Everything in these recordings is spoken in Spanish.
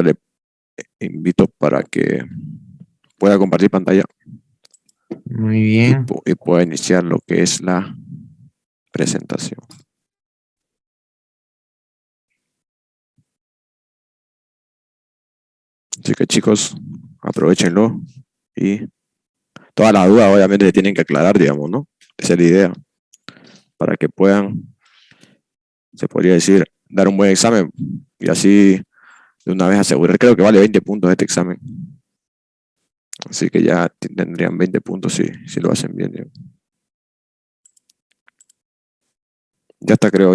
Le invito para que pueda compartir pantalla Muy bien. y pueda iniciar lo que es la presentación. Así que chicos, aprovechenlo y todas las dudas obviamente se tienen que aclarar, digamos, ¿no? Esa es la idea, para que puedan, se podría decir, dar un buen examen y así de una vez asegurar. Creo que vale 20 puntos este examen. Así que ya tendrían 20 puntos si lo hacen bien, digamos. Ya está, creo.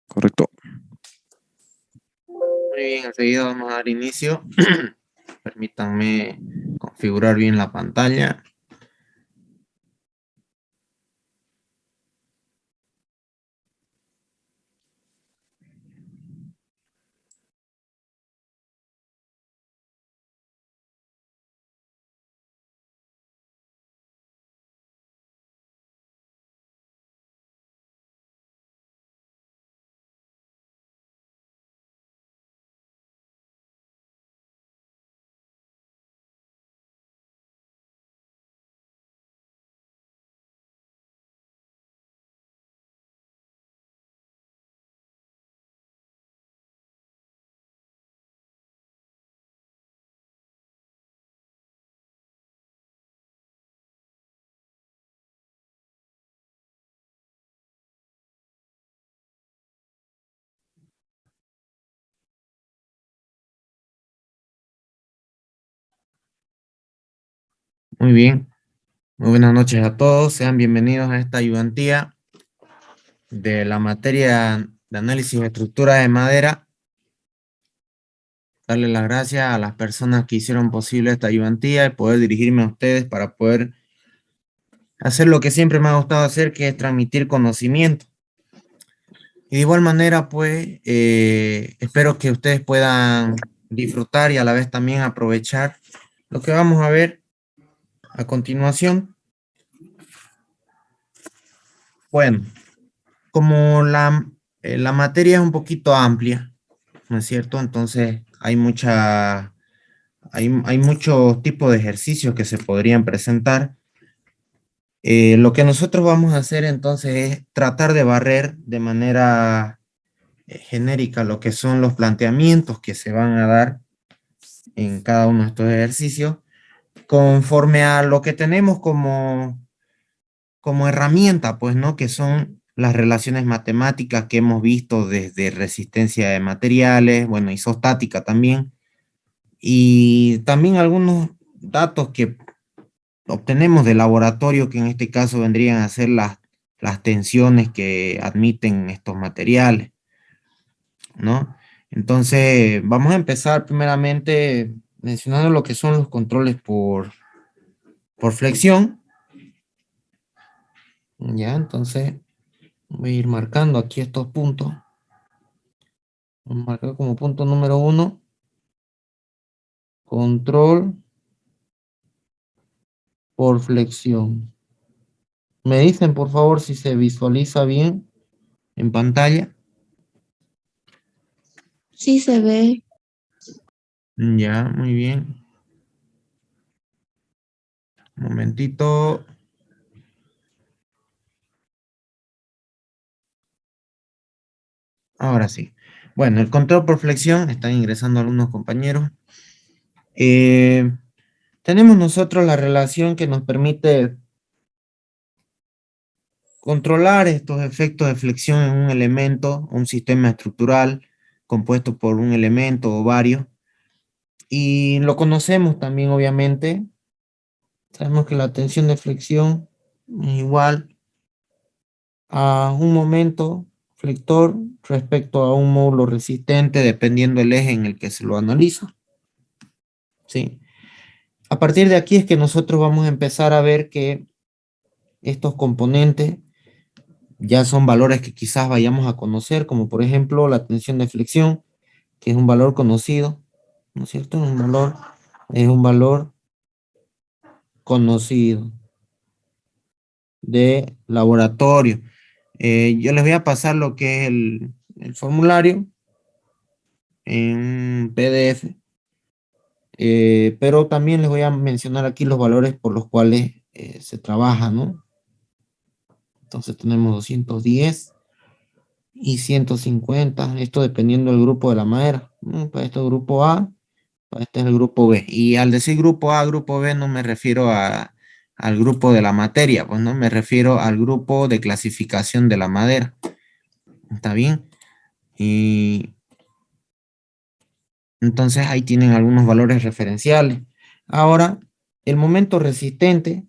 Correcto. Muy bien, enseguida vamos a dar inicio. Permítanme configurar bien la pantalla. Muy bien. Muy buenas noches a todos. Sean bienvenidos a esta ayudantía de la materia de análisis de estructura de madera. Darle las gracias a las personas que hicieron posible esta ayudantía y poder dirigirme a ustedes para poder hacer lo que siempre me ha gustado hacer, que es transmitir conocimiento. Y de igual manera, pues, espero que ustedes puedan disfrutar y a la vez también aprovechar lo que vamos a ver a continuación. Bueno, como la materia es un poquito amplia, ¿no es cierto? Entonces, hay muchos tipos de ejercicios que se podrían presentar. Lo que nosotros vamos a hacer entonces es tratar de barrer de manera genérica lo que son los planteamientos que se van a dar en cada uno de estos ejercicios, conforme a lo que tenemos como herramienta, pues, ¿no? Que son las relaciones matemáticas que hemos visto desde resistencia de materiales, bueno, isostática también, y también algunos datos que obtenemos del laboratorio, que en este caso vendrían a ser las tensiones que admiten estos materiales, ¿no? Entonces, vamos a empezar primeramente mencionando lo que son los controles por flexión. Ya, entonces voy a ir marcando aquí estos puntos. Vamos a marcar como punto número 1, control por flexión. Me dicen, por favor, si se visualiza bien en pantalla. Sí se ve. Ya, muy bien. Un momentito. Ahora sí. Bueno, el control por flexión, están ingresando algunos compañeros. Tenemos nosotros la relación que nos permite controlar estos efectos de flexión en un elemento, un sistema estructural compuesto por un elemento o varios. Y lo conocemos también, obviamente. Sabemos que la tensión de flexión es igual a un momento flector respecto a un módulo resistente, dependiendo del eje en el que se lo analiza. ¿Sí? A partir de aquí es que nosotros vamos a empezar a ver que estos componentes ya son valores que quizás vayamos a conocer, como por ejemplo la tensión de flexión, que es un valor conocido, ¿no es cierto? Es un valor conocido de laboratorio. Yo les voy a pasar lo que es el formulario en un PDF, pero también les voy a mencionar aquí los valores por los cuales se trabaja, ¿no? Entonces tenemos 210 y 150, esto dependiendo del grupo de la madera, ¿no? Para este grupo A, para este es el grupo B. Y al decir grupo A, grupo B, no me refiero al grupo de la materia, pues no me refiero al grupo de clasificación de la madera. ¿Está bien? Y entonces ahí tienen algunos valores referenciales. Ahora, el momento resistente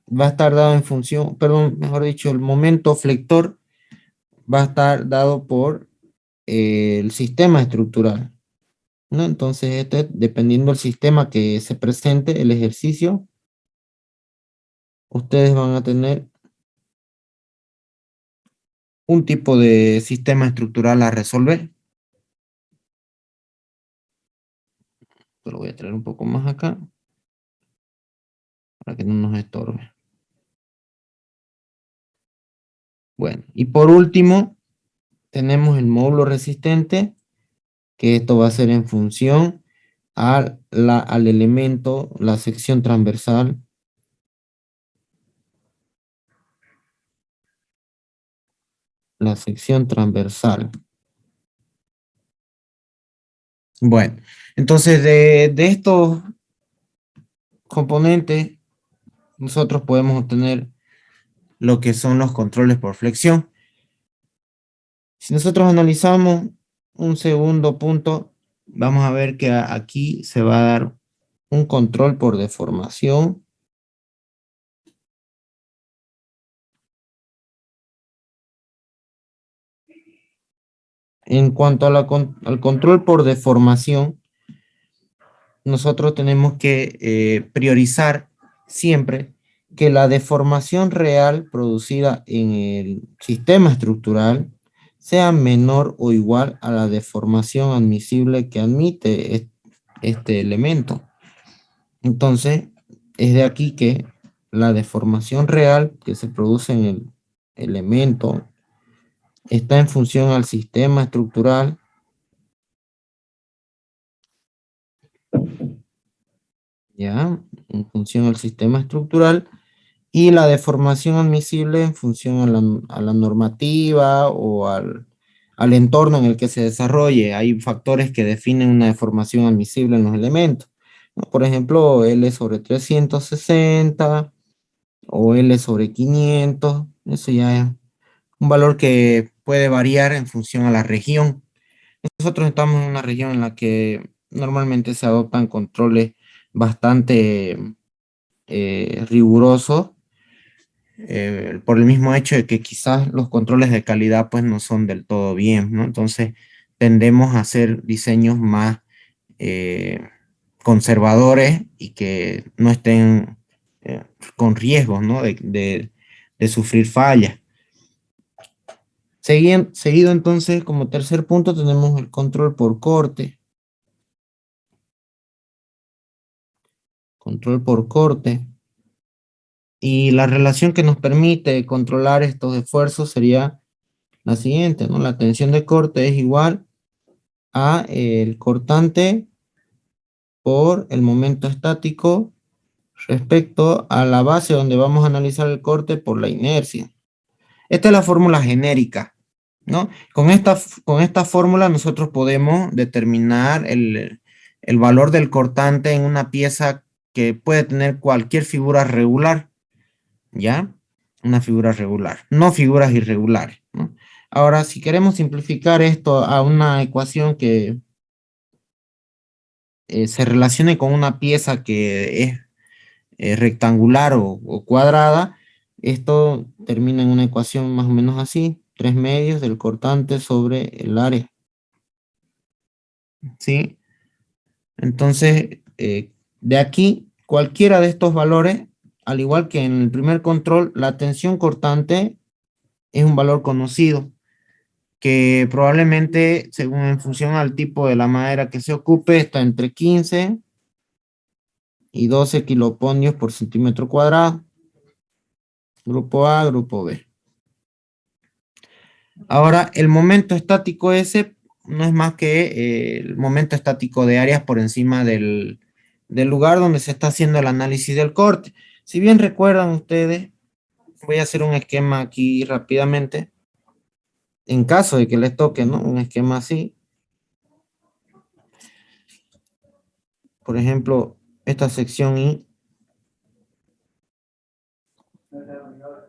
va a estar dado en función, perdón, mejor dicho, el momento flector va a estar dado por el sistema estructural, ¿no? Entonces, este, dependiendo del sistema que se presente, el ejercicio, ustedes van a tener un tipo de sistema estructural a resolver. Lo voy a traer un poco más acá para que no nos estorbe. Bueno, y por último, tenemos el módulo resistente, que esto va a ser en función al elemento, la sección transversal. La sección transversal. Bueno, entonces de estos componentes, nosotros podemos obtener lo que son los controles por flexión. Si nosotros analizamos un segundo punto, vamos a ver que aquí se va a dar un control por deformación. En cuanto a al control por deformación, nosotros tenemos que priorizar siempre que la deformación real producida en el sistema estructural sea menor o igual a la deformación admisible que admite este elemento. Entonces, es de aquí que la deformación real que se produce en el elemento está en función al sistema estructural, ¿ya? En función al sistema estructural, y la deformación admisible en función a la normativa o al entorno en el que se desarrolle. Hay factores que definen una deformación admisible en los elementos, ¿no? Por ejemplo, L sobre 360 o L sobre 500. Eso ya es un valor que puede variar en función a la región. Nosotros estamos en una región en la que normalmente se adoptan controles bastante rigurosos, por el mismo hecho de que quizás los controles de calidad pues no son del todo bien, ¿no? Entonces tendemos a hacer diseños más eh, conservadores y que no estén con riesgos, ¿no? De sufrir fallas. Seguido entonces, como tercer punto, tenemos el control por corte. Control por corte. Y la relación que nos permite controlar estos esfuerzos sería la siguiente, ¿no? La tensión de corte es igual a el cortante por el momento estático respecto a la base donde vamos a analizar el corte por la inercia. Esta es la fórmula genérica, ¿no? Con esta fórmula nosotros podemos determinar el valor del cortante en una pieza que puede tener cualquier figura regular, ¿ya? Una figura regular, no figuras irregulares, ¿no? Ahora, si queremos simplificar esto a una ecuación que se relacione con una pieza que es rectangular o cuadrada, esto termina en una ecuación más o menos así: 3 medios del cortante sobre el área, ¿sí? Entonces, de aquí, cualquiera de estos valores, al igual que en el primer control, la tensión cortante es un valor conocido, que probablemente, según en función al tipo de la madera que se ocupe, está entre 15 y 12 kiloponios por centímetro cuadrado. Grupo A, grupo B. Ahora, el momento estático S no es más que el momento estático de áreas por encima del lugar donde se está haciendo el análisis del corte. Si bien recuerdan ustedes, voy a hacer un esquema aquí rápidamente, en caso de que les toque, ¿no? Un esquema así. Por ejemplo, esta sección I.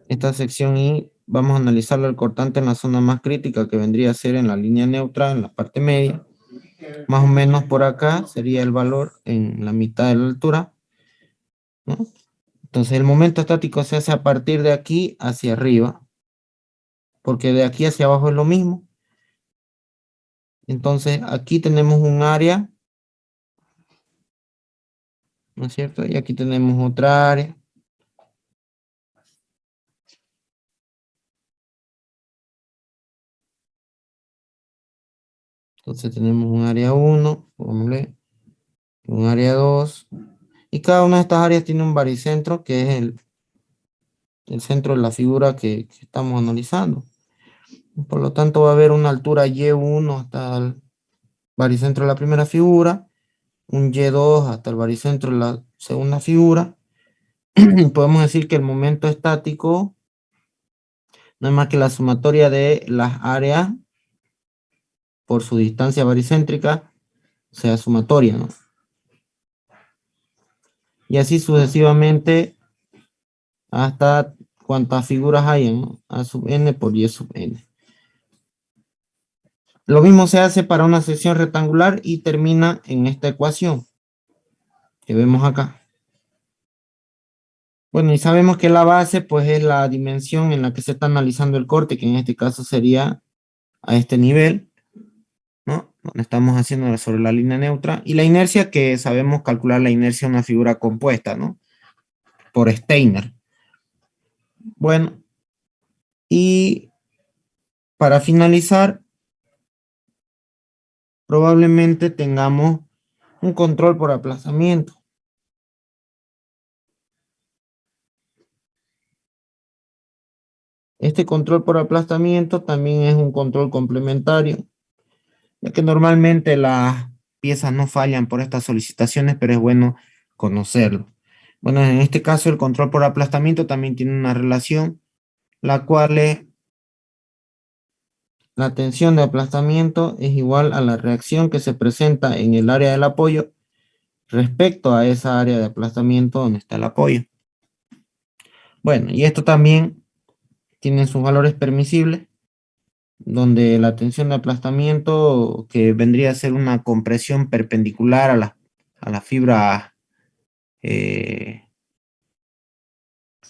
Esta sección I, vamos a analizarlo el cortante en la zona más crítica, que vendría a ser en la línea neutra, en la parte media. Más o menos por acá sería el valor en la mitad de la altura, ¿no? Entonces el momento estático se hace a partir de aquí hacia arriba, porque de aquí hacia abajo es lo mismo. Entonces aquí tenemos un área, ¿no es cierto? Y aquí tenemos otra área. Entonces tenemos un área 1, pongámosle, un área 2, y cada una de estas áreas tiene un baricentro, que es el centro de la figura que estamos analizando. Por lo tanto, va a haber una altura Y1 hasta el baricentro de la primera figura, un Y2 hasta el baricentro de la segunda figura. Podemos decir que el momento estático no es más que la sumatoria de las áreas por su distancia baricéntrica, o sea, sumatoria, ¿no? Y así sucesivamente hasta cuantas figuras hayan, ¿no? A sub n por y sub n. Lo mismo se hace para una sección rectangular y termina en esta ecuación que vemos acá. Bueno, y sabemos que la base pues es la dimensión en la que se está analizando el corte, que en este caso sería a este nivel, ¿no? Donde estamos haciendo sobre la línea neutra. Y la inercia, que sabemos calcular la inercia de una figura compuesta, ¿no? Por Steiner. Bueno, y para finalizar, probablemente tengamos un control por aplazamiento. Este control por aplastamiento también es un control complementario, ya que normalmente las piezas no fallan por estas solicitaciones, pero es bueno conocerlo. Bueno, en este caso el control por aplastamiento también tiene una relación, la cual es la tensión de aplastamiento es igual a la reacción que se presenta en el área del apoyo respecto a esa área de aplastamiento donde está el apoyo. Bueno, y esto también tiene sus valores permisibles, donde la tensión de aplastamiento, que vendría a ser una compresión perpendicular a la fibra que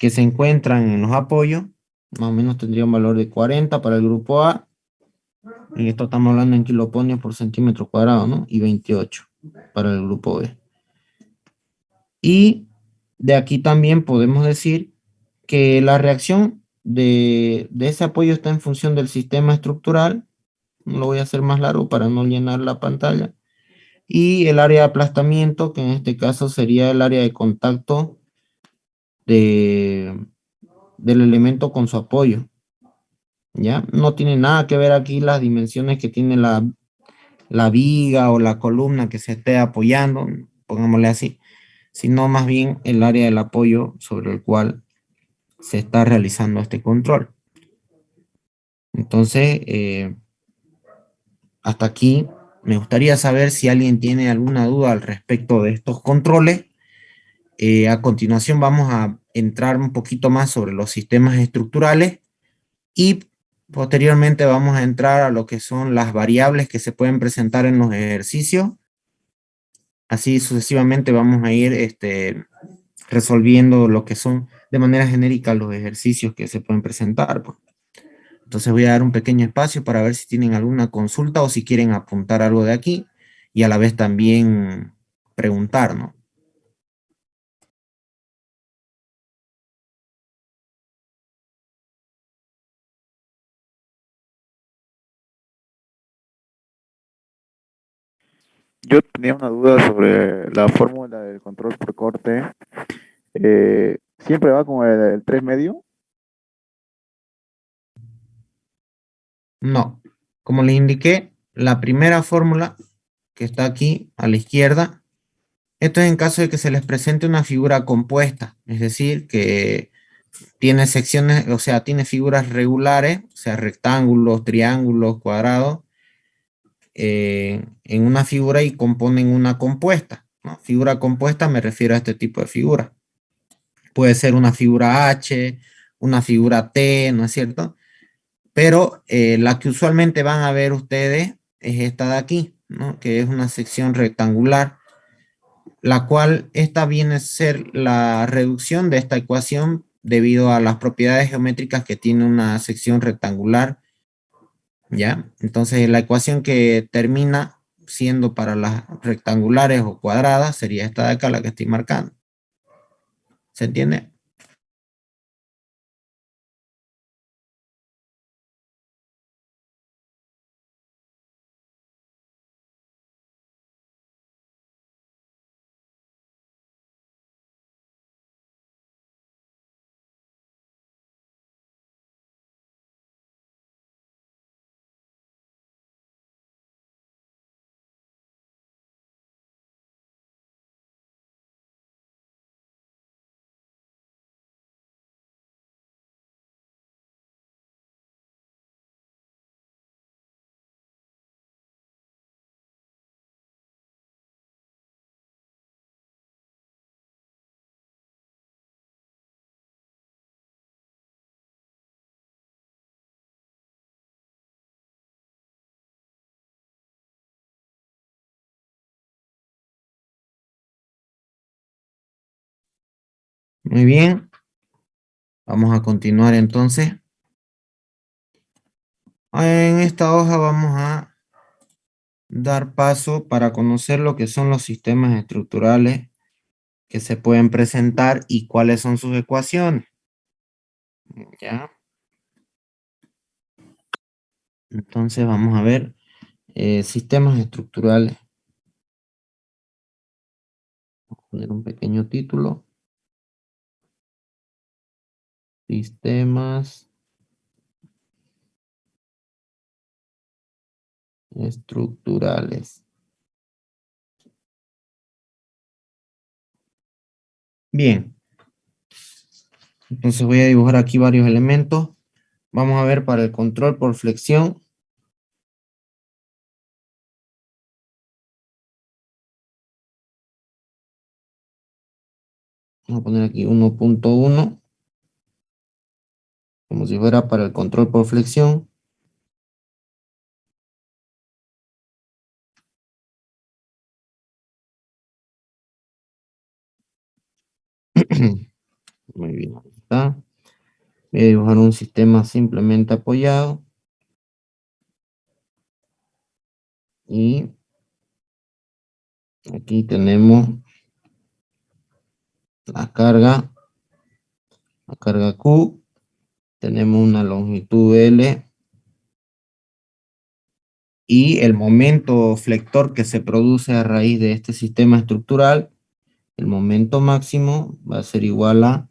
se encuentran en los apoyos, más o menos tendría un valor de 40 para el grupo A, y esto estamos hablando en kiloponios por centímetro cuadrado, ¿no? Y 28 para el grupo B. Y de aquí también podemos decir que la reacción de ese apoyo está en función del sistema estructural. Lo voy a hacer más largo para no llenar la pantalla. Y el área de aplastamiento, que en este caso sería el área de contacto del elemento con su apoyo. ¿Ya? No tiene nada que ver aquí las dimensiones que tiene la viga o la columna que se esté apoyando, pongámosle así, sino más bien el área del apoyo sobre el cual se está realizando este control. Entonces, hasta aquí me gustaría saber si alguien tiene alguna duda al respecto de estos controles. A continuación vamos a entrar un poquito más sobre los sistemas estructurales y posteriormente vamos a entrar a lo que son las variables que se pueden presentar en los ejercicios. Así sucesivamente vamos a ir resolviendo lo que son de manera genérica los ejercicios que se pueden presentar, pues. Entonces voy a dar un pequeño espacio para ver si tienen alguna consulta o si quieren apuntar algo de aquí y a la vez también preguntar, ¿no? Yo tenía una duda sobre la fórmula del control por corte. ¿Siempre va con el 3 medio? No, como les indiqué, la primera fórmula que está aquí a la izquierda, esto es en caso de que se les presente una figura compuesta, es decir, que tiene secciones, o sea, tiene figuras regulares, o sea, rectángulos, triángulos, cuadrados, en una figura y componen una compuesta, ¿no? Figura compuesta me refiero a este tipo de figura. Puede ser una figura H, una figura T, ¿no es cierto? Pero la que usualmente van a ver ustedes es esta de aquí, ¿no? Que es una sección rectangular, la cual esta viene a ser la reducción de esta ecuación debido a las propiedades geométricas que tiene una sección rectangular, ¿ya? Entonces la ecuación que termina siendo para las rectangulares o cuadradas sería esta de acá, la que estoy marcando. ¿Se entiende? Muy bien. Vamos a continuar entonces. En esta hoja vamos a dar paso para conocer lo que son los sistemas estructurales que se pueden presentar y cuáles son sus ecuaciones. ¿Ya? Entonces vamos a ver sistemas estructurales. Voy a poner un pequeño título. Sistemas estructurales. Bien. Entonces voy a dibujar aquí varios elementos. Vamos a ver para el control por flexión. Vamos a poner aquí 1.1. Como si fuera para el control por flexión. Muy bien, ahí está. Voy a dibujar un sistema simplemente apoyado. Y aquí tenemos la carga Q. Tenemos una longitud L. Y el momento flector que se produce a raíz de este sistema estructural, el momento máximo va a ser igual a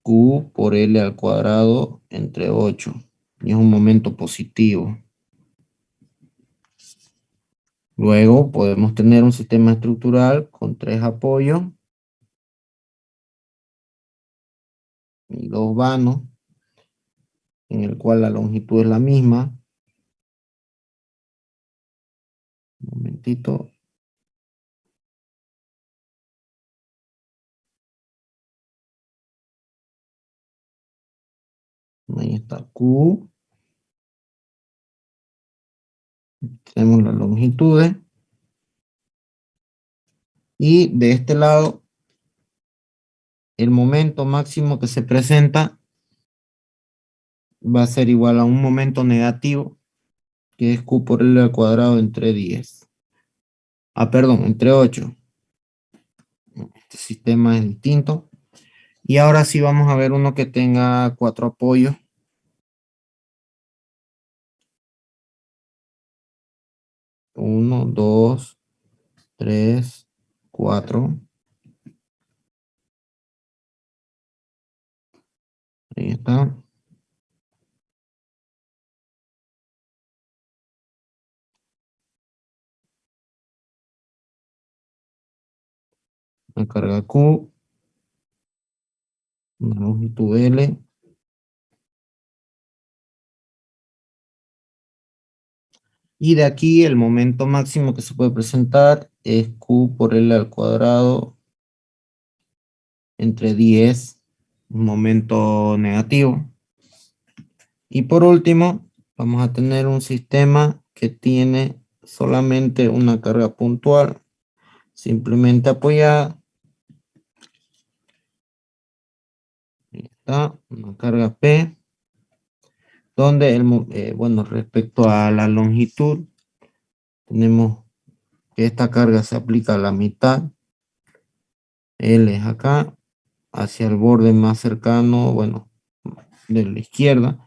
Q por L al cuadrado entre 8. Y es un momento positivo. Luego podemos tener un sistema estructural con 3 apoyos y 2 vanos, en el cual la longitud es la misma. Un momentito. Ahí está Q. Tenemos las longitudes. Y de este lado, el momento máximo que se presenta va a ser igual a un momento negativo, que es Q por L al cuadrado entre 10. Perdón, entre 8. Este sistema es distinto. Y ahora sí vamos a ver uno que tenga 4 apoyos. 1, 2, 3, 4. Ahí está. una carga Q, una longitud L, y de aquí el momento máximo que se puede presentar es Q por L al cuadrado entre 10, un momento negativo. Y por último, vamos a tener un sistema que tiene solamente una carga puntual, simplemente apoyada. Ahí está, una carga P, donde, bueno, respecto a la longitud, tenemos que esta carga se aplica a la mitad, L es acá, hacia el borde más cercano, bueno, de la izquierda.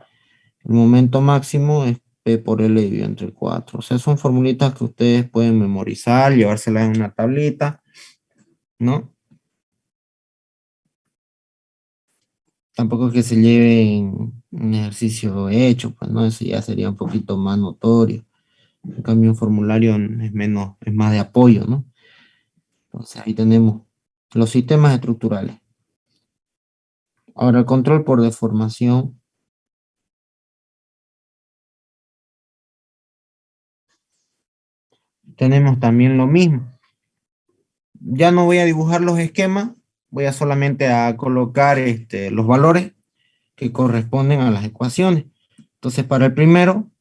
El momento máximo es P por L dividido entre 4. O sea, son formulitas que ustedes pueden memorizar, llevárselas en una tablita, ¿no? Tampoco es que se lleven un ejercicio hecho, pues no, eso ya sería un poquito más notorio. En cambio, un formulario es menos, es más de apoyo, ¿no? Entonces ahí tenemos los sistemas estructurales. Ahora, el control por deformación. Tenemos también lo mismo. Ya no voy a dibujar los esquemas, voy a solamente a colocar los valores que corresponden a las ecuaciones. Entonces, para el primero,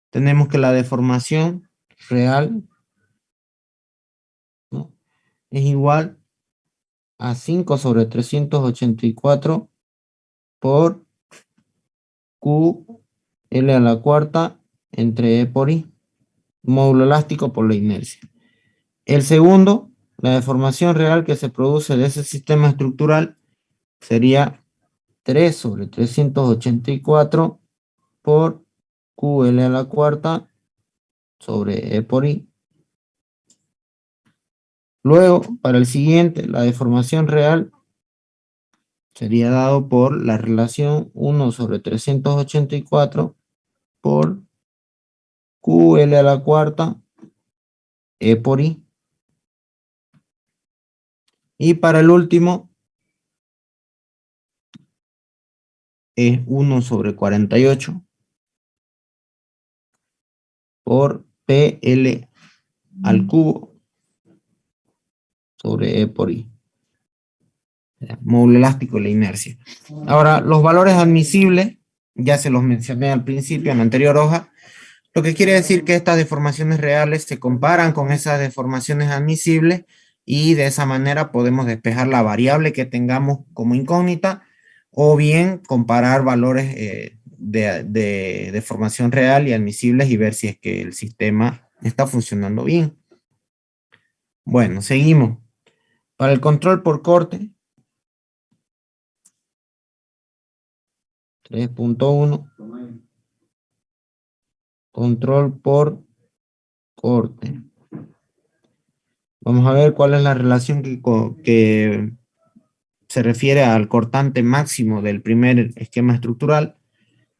tenemos que la deformación real, ¿no?, es igual a 5 sobre 384 por Q L a la cuarta entre E por I, módulo elástico por la inercia. El segundo, la deformación real que se produce de ese sistema estructural sería 3 sobre 384 por QL a la cuarta sobre E por I. Luego, para el siguiente, la deformación real sería dado por la relación 1 sobre 384 por QL a la cuarta E por I. Y para el último es 1 sobre 48 por PL al cubo sobre E por I. Módulo elástico y la inercia. Ahora, los valores admisibles, ya se los mencioné al principio en la anterior hoja, lo que quiere decir que estas deformaciones reales se comparan con esas deformaciones admisibles y de esa manera podemos despejar la variable que tengamos como incógnita o bien comparar valores de deformación real y admisibles y ver si es que el sistema está funcionando bien. Bueno, seguimos. Para el control por corte, 3.1, control por corte. Vamos a ver cuál es la relación que se refiere al cortante máximo del primer esquema estructural.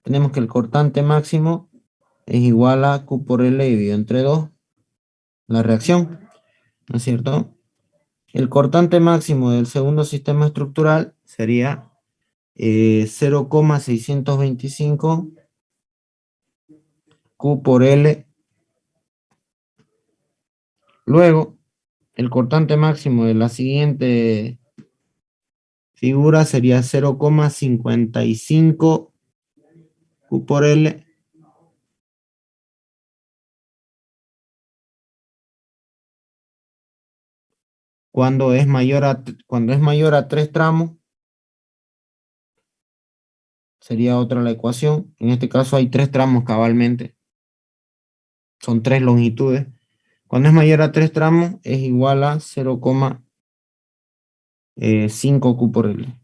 Tenemos que el cortante máximo es igual a Q por L dividido entre 2, la reacción, ¿no es cierto? El cortante máximo del segundo sistema estructural sería 0,625 Q por L. Luego, el cortante máximo de la siguiente figura sería 0,55 Q por L. Cuando es mayor a 3 tramos, sería otra la ecuación. En este caso hay 3 tramos cabalmente. Son 3 longitudes. Cuando es mayor a 3 tramos, es igual a 0,5 Q por L.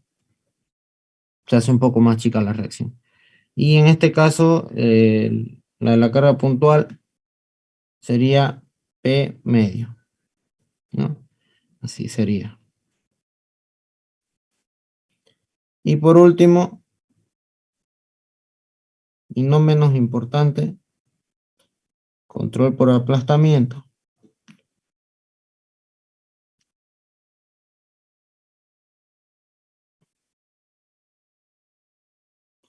Se hace un poco más chica la reacción. Y en este caso, la de la carga puntual sería P medio, ¿no? Así sería. Y por último, y no menos importante, control por aplastamiento.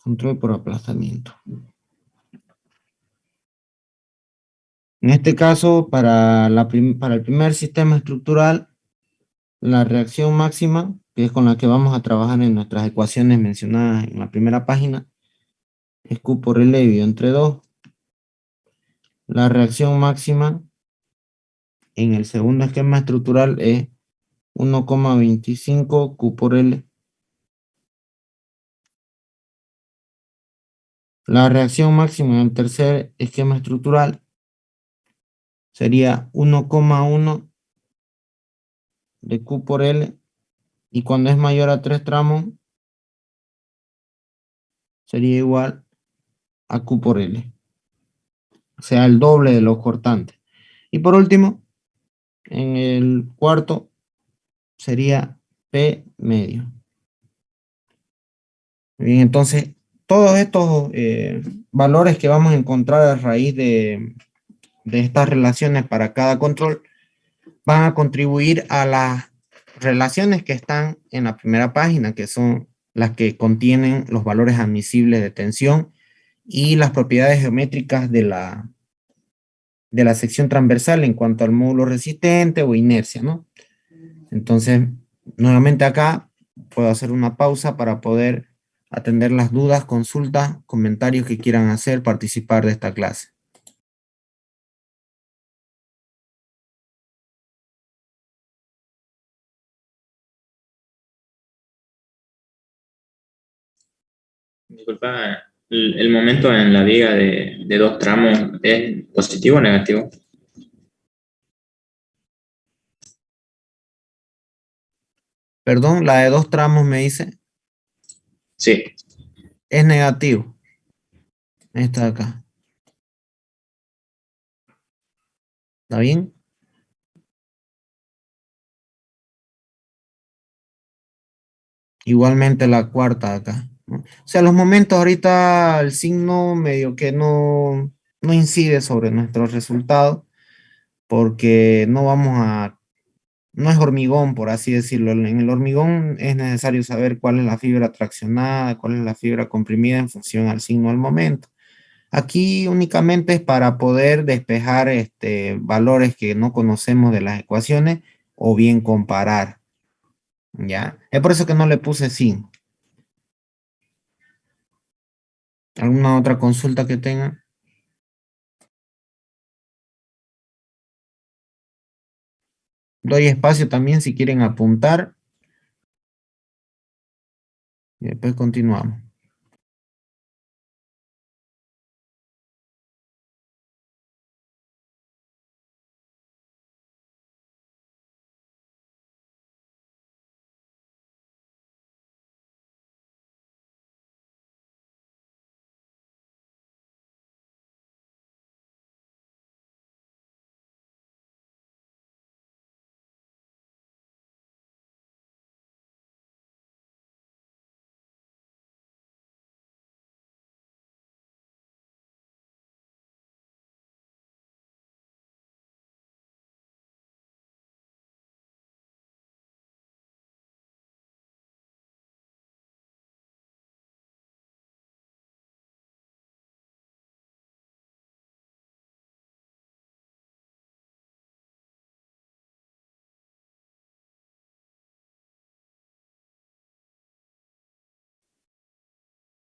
Control por aplazamiento. En este caso, para el primer sistema estructural, la reacción máxima, que es con la que vamos a trabajar en nuestras ecuaciones mencionadas en la primera página, es Q por L dividido entre 2. La reacción máxima en el segundo esquema estructural es 1,25 Q por L. La reacción máxima en el tercer esquema estructural sería 1,1 de Q por L, y cuando es mayor a 3 tramos sería igual a Q por L, o sea, el doble de los cortantes. Y por último, en el cuarto sería P medio. Bien, entonces, todos estos valores que vamos a encontrar a raíz de estas relaciones para cada control van a contribuir a las relaciones que están en la primera página, que son las que contienen los valores admisibles de tensión y las propiedades geométricas de la sección transversal en cuanto al módulo resistente o inercia, ¿no? Entonces, nuevamente acá puedo hacer una pausa para poder atender las dudas, consultas, comentarios que quieran hacer, participar de esta clase. Disculpa, el momento en la viga de 2 tramos, ¿es positivo o negativo? Perdón, la de 2 tramos me dice, Sí. es negativo. Esta de acá. ¿Está bien? Igualmente la cuarta de acá, ¿no? O sea, los momentos ahorita el signo medio que no incide sobre nuestro resultado, porque no es hormigón, por así decirlo. En el hormigón es necesario saber cuál es la fibra traccionada, cuál es la fibra comprimida en función al signo del momento. Aquí únicamente es para poder despejar valores que no conocemos de las ecuaciones o bien comparar. ¿Ya? Es por eso que no le puse sin. ¿Alguna otra consulta que tenga? Doy espacio también si quieren apuntar. Y después continuamos.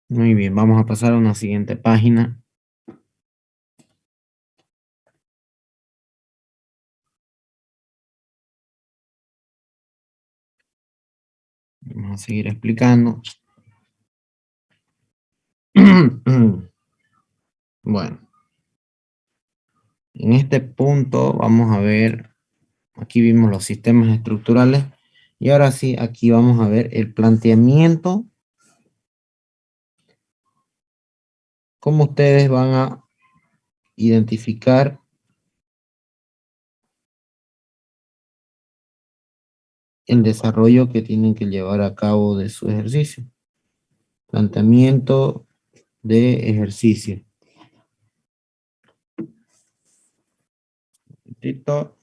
Muy bien, vamos a pasar a una siguiente página. Vamos a seguir explicando. Bueno, en este punto vamos a ver, aquí vimos los sistemas estructurales y ahora sí, aquí vamos a ver el planteamiento, cómo ustedes van a identificar el desarrollo que tienen que llevar a cabo de su ejercicio. Planteamiento de ejercicio. Tito.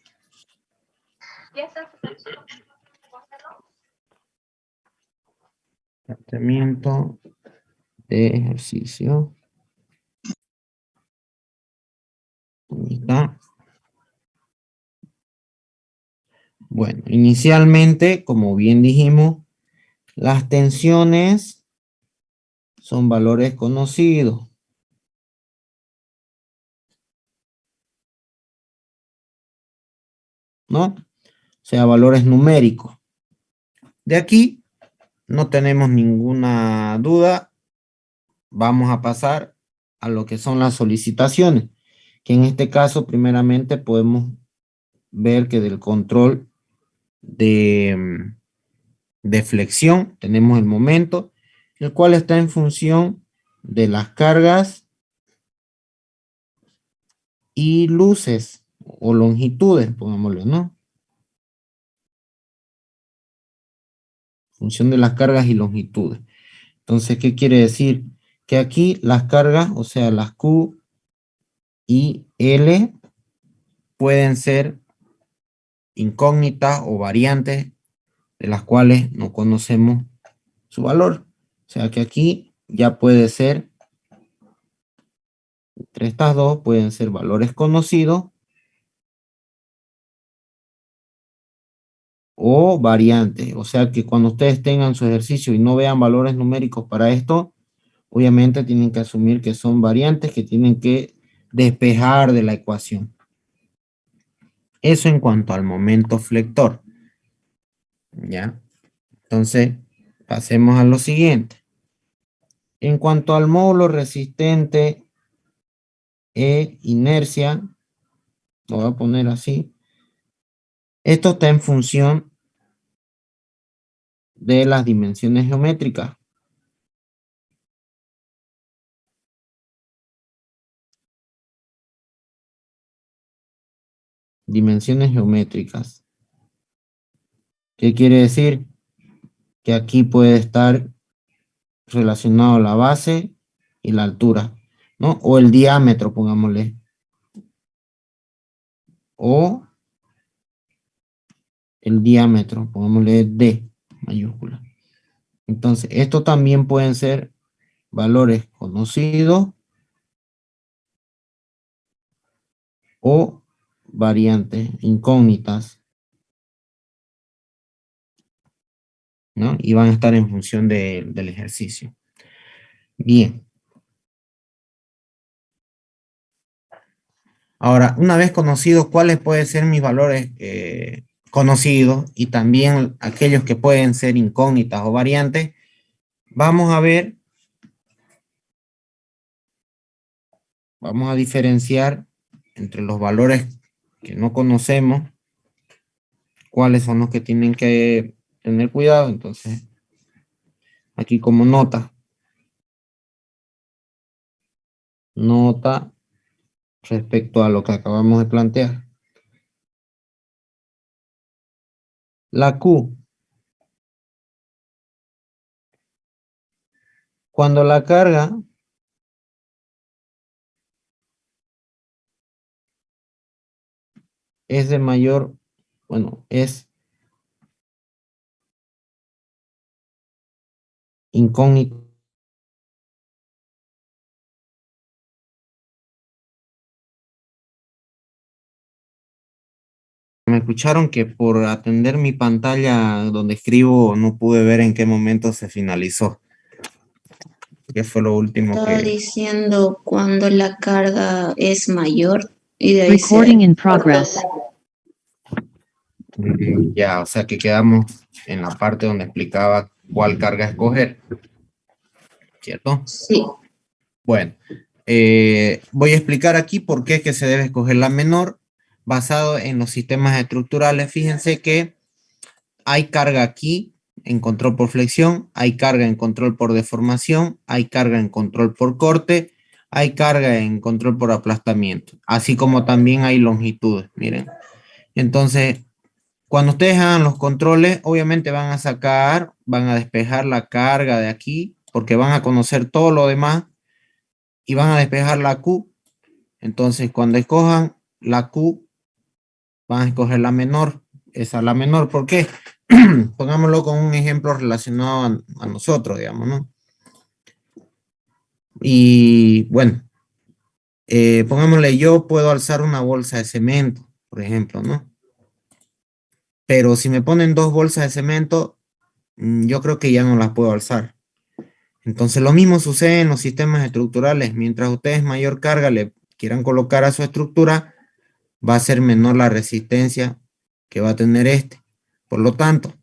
Planteamiento de ejercicio. Ahí está. Bueno, inicialmente, como bien dijimos, las tensiones son valores conocidos. ¿No? O sea, valores numéricos. De aquí no tenemos ninguna duda. Vamos a pasar a lo que son las solicitaciones, que en este caso primeramente podemos ver que del control de flexión tenemos el momento, el cual está en función de las cargas y luces o longitudes, pongámosle, ¿no? Función de las cargas y longitudes. Entonces, ¿qué quiere decir? Que aquí las cargas, o sea, las Q y L, pueden ser incógnitas o variantes de las cuales no conocemos su valor. O sea que aquí ya puede ser, entre estas dos pueden ser valores conocidos o variantes. O sea que cuando ustedes tengan su ejercicio y no vean valores numéricos para esto, obviamente tienen que asumir que son variantes que tienen que despejar de la ecuación. Eso en cuanto al momento flector. ¿Ya? Entonces, pasemos a lo siguiente. En cuanto al módulo resistente e inercia, lo voy a poner así. Esto está en función de las dimensiones geométricas. Dimensiones geométricas. ¿Qué quiere decir? Que aquí puede estar relacionado la base y la altura, ¿no? O el diámetro, pongámosle. O el diámetro, pongámosle D mayúscula. Entonces, esto también pueden ser valores conocidos o variantes incógnitas, ¿no? Y van a estar en función del ejercicio. Bien. Ahora, una vez conocidos cuáles pueden ser mis valores conocidos y también aquellos que pueden ser incógnitas o variantes, vamos a ver, vamos a diferenciar entre los valores que no conocemos, cuáles son los que tienen que tener cuidado. Entonces, aquí como nota respecto a lo que acabamos de plantear. La Q. Cuando la carga es de mayor, bueno, es incógnito. Me escucharon que por atender mi pantalla donde escribo no pude ver en qué momento se finalizó. ¿Qué fue lo último Estaba que... diciendo cuando la carga es mayor y de ahí Recording in progress. Ya, o sea que quedamos en la parte donde explicaba cuál carga escoger, ¿cierto? Sí, Bueno, voy a explicar aquí por qué es que se debe escoger la menor basado en los sistemas estructurales. Fíjense que hay carga aquí en control por flexión, hay carga en control por deformación, hay carga en control por corte, hay carga en control por aplastamiento, así como también hay longitudes, miren. Entonces, cuando ustedes hagan los controles, obviamente van a sacar, van a despejar la carga de aquí, porque van a conocer todo lo demás y van a despejar la Q. Entonces, cuando escojan la Q, van a escoger la menor. Esa es la menor. ¿Por qué? Pongámoslo con un ejemplo relacionado a nosotros, digamos, ¿no? Y bueno, pongámosle, yo puedo alzar una bolsa de cemento, por ejemplo, ¿no? Pero si me ponen 2 bolsas de cemento, yo creo que ya no las puedo alzar. Entonces lo mismo sucede en los sistemas estructurales. Mientras ustedes mayor carga le quieran colocar a su estructura, va a ser menor la resistencia que va a tener este. Por lo tanto,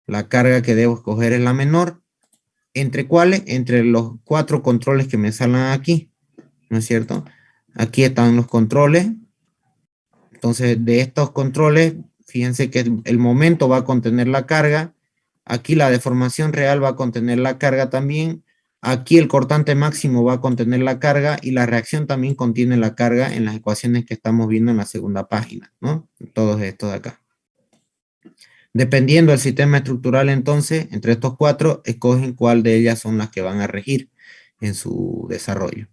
la carga que debo escoger es la menor. ¿Entre cuáles? Entre los 4 controles que me salen aquí, ¿no es cierto? Aquí están los controles. Entonces, de estos controles, fíjense que el momento va a contener la carga. Aquí la deformación real va a contener la carga también. Aquí el cortante máximo va a contener la carga y la reacción también contiene la carga en las ecuaciones que estamos viendo en la segunda página, ¿no? Todos estos de acá. Dependiendo del sistema estructural, entonces, entre estos 4, escogen cuál de ellas son las que van a regir en su desarrollo.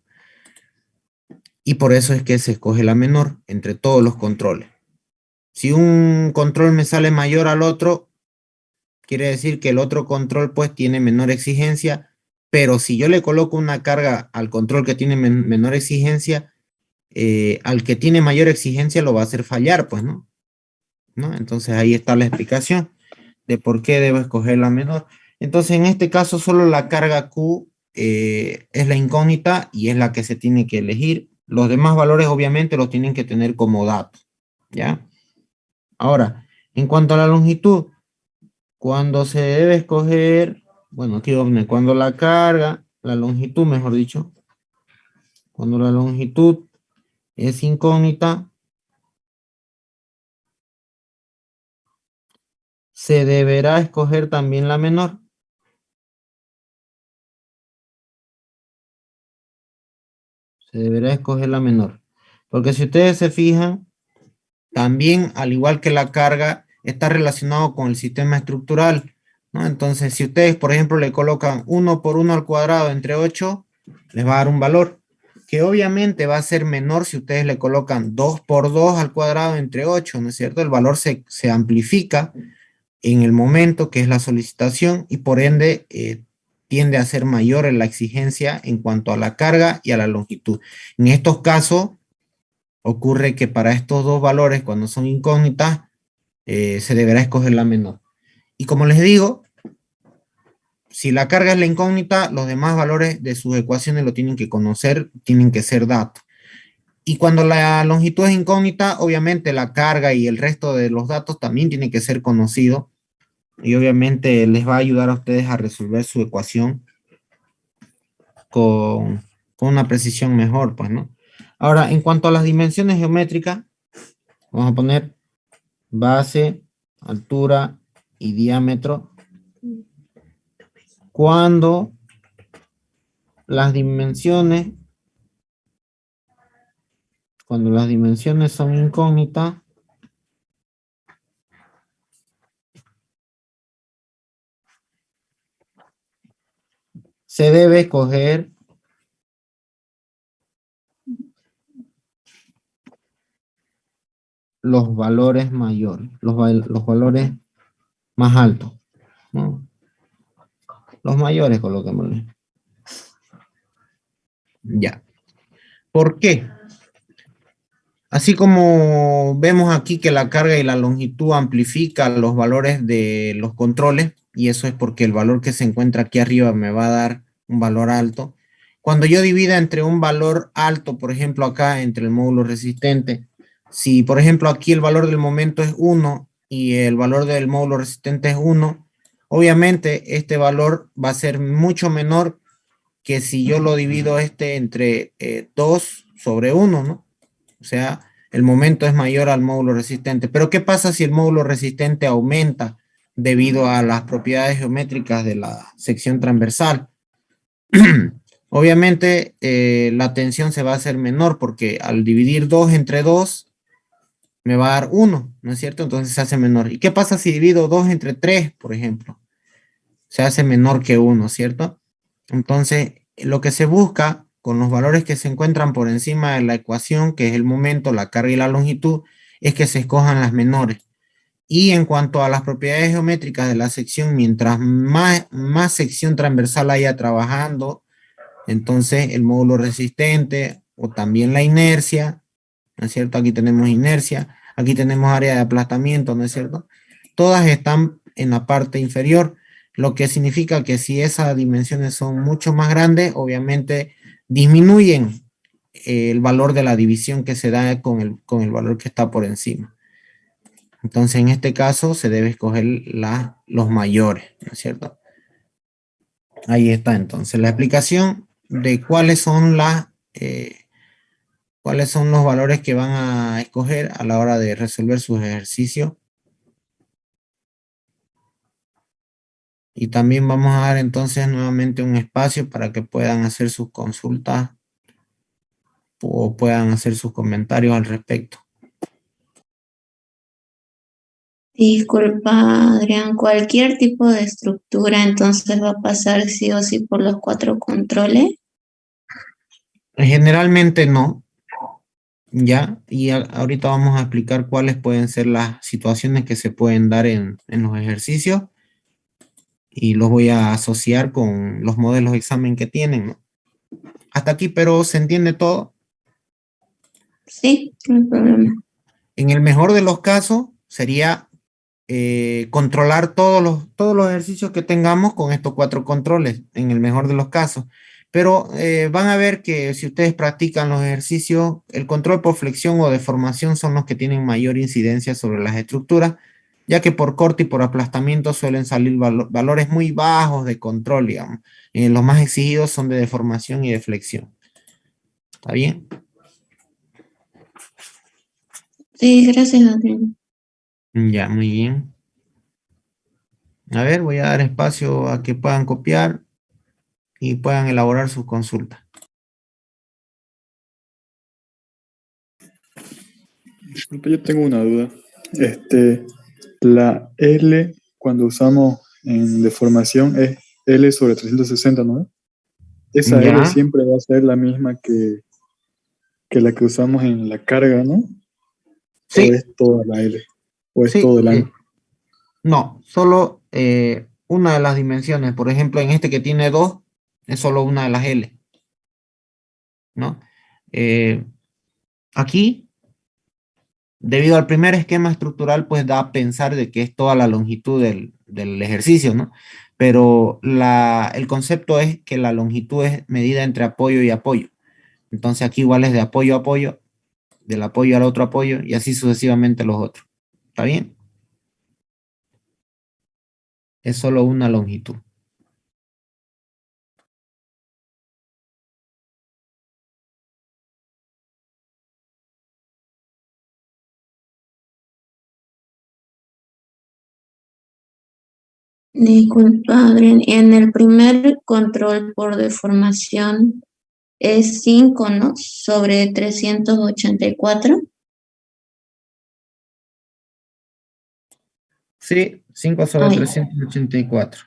Y por eso es que se escoge la menor entre todos los controles. Si un control me sale mayor al otro, quiere decir que el otro control pues tiene menor exigencia, pero si yo le coloco una carga al control que tiene menor exigencia, al que tiene mayor exigencia lo va a hacer fallar, pues, ¿no? Entonces ahí está la explicación de por qué debo escoger la menor. Entonces en este caso solo la carga Q es la incógnita y es la que se tiene que elegir. Los demás valores obviamente los tienen que tener como datos, ¿ya? Ahora, en cuanto a la longitud, cuando se debe escoger, bueno, aquí cuando la carga, la longitud, mejor dicho, cuando la longitud es incógnita, se deberá escoger también la menor. Se deberá escoger la menor. Porque si ustedes se fijan, también, al igual que la carga, está relacionado con el sistema estructural, ¿no? Entonces, si ustedes, por ejemplo, le colocan 1 por 1 al cuadrado entre 8, les va a dar un valor que obviamente va a ser menor si ustedes le colocan 2 por 2 al cuadrado entre 8, ¿no es cierto? El valor se amplifica en el momento que es la solicitación y por ende tiende a ser mayor en la exigencia en cuanto a la carga y a la longitud. En estos casos, ocurre que para estos dos valores, cuando son incógnitas, se deberá escoger la menor. Y como les digo, si la carga es la incógnita, los demás valores de sus ecuaciones lo tienen que conocer, tienen que ser datos. Y cuando la longitud es incógnita, obviamente la carga y el resto de los datos también tienen que ser conocidos. Y obviamente les va a ayudar a ustedes a resolver su ecuación con una precisión mejor, pues, ¿no? Ahora, en cuanto a las dimensiones geométricas, vamos a poner base, altura y diámetro. Cuando las dimensiones son incógnitas, se debe escoger los valores mayores, los valores más altos, ¿no? Los mayores, coloquémosle. Ya. ¿Por qué? Así como vemos aquí que la carga y la longitud amplifican los valores de los controles, y eso es porque el valor que se encuentra aquí arriba me va a dar un valor alto. Cuando yo divida entre un valor alto, por ejemplo acá entre el módulo resistente, si por ejemplo aquí el valor del momento es 1 y el valor del módulo resistente es 1, obviamente este valor va a ser mucho menor que si yo lo divido entre 2 sobre 1, ¿no? O sea, el momento es mayor al módulo resistente. Pero ¿qué pasa si el módulo resistente aumenta debido a las propiedades geométricas de la sección transversal? Obviamente la tensión se va a hacer menor porque al dividir 2 entre 2 me va a dar 1, ¿no es cierto? Entonces se hace menor. ¿Y qué pasa si divido 2 entre 3, por ejemplo? Se hace menor que 1, ¿cierto? Entonces, lo que se busca con los valores que se encuentran por encima de la ecuación, que es el momento, la carga y la longitud, es que se escojan las menores. Y en cuanto a las propiedades geométricas de la sección, mientras más sección transversal haya trabajando, Entonces, el módulo resistente o también la inercia, ¿no es cierto? Aquí tenemos inercia, aquí tenemos área de aplastamiento, ¿no es cierto? Todas están en la parte inferior, lo que significa que si esas dimensiones son mucho más grandes, obviamente disminuyen el valor de la división que se da con el valor que está por encima. Entonces, en este caso, se debe escoger los mayores, ¿no es cierto? Ahí está, entonces, la explicación de cuáles son los valores que van a escoger a la hora de resolver sus ejercicios. Y también vamos a dar entonces nuevamente un espacio para que puedan hacer sus consultas o puedan hacer sus comentarios al respecto. Disculpa, Adrián, cualquier tipo de estructura entonces va a pasar sí o sí por los 4 controles. Generalmente no, ya, y ahorita vamos a explicar cuáles pueden ser las situaciones que se pueden dar en los ejercicios y los voy a asociar con los modelos de examen que tienen, ¿no? Hasta aquí, pero ¿se entiende todo? Sí, no hay problema. En el mejor de los casos sería controlar todos los ejercicios que tengamos con estos 4 controles, en el mejor de los casos. Pero van a ver que si ustedes practican los ejercicios, el control por flexión o deformación son los que tienen mayor incidencia sobre las estructuras, ya que por corte y por aplastamiento suelen salir valores muy bajos de control, digamos. Los más exigidos son de deformación y de flexión. ¿Está bien? Sí, gracias, Adrián. Ya, muy bien. A ver, voy a dar espacio a que puedan copiar y puedan elaborar sus consultas. Yo tengo una duda. La L cuando usamos en deformación es L sobre 360, ¿no? Esa L Ya, siempre va a ser la misma que la que usamos en la carga, ¿no? ¿O sí, es toda la L? ¿O es sí. todo el ángulo? No, solo una de las dimensiones. Por ejemplo, en este que tiene 2, es solo una de las L, ¿no? Eh, aquí, debido al primer esquema estructural, pues da a pensar de que es toda la longitud del ejercicio, ¿no? Pero el concepto es que la longitud es medida entre apoyo y apoyo. Entonces aquí igual es de apoyo a apoyo, del apoyo al otro apoyo y así sucesivamente los otros. ¿Está bien? Es solo una longitud. Disculpa, Adrián, en el primer control por deformación es 5, ¿no? Sobre 384. Sí, 5 sobre Ay, 384.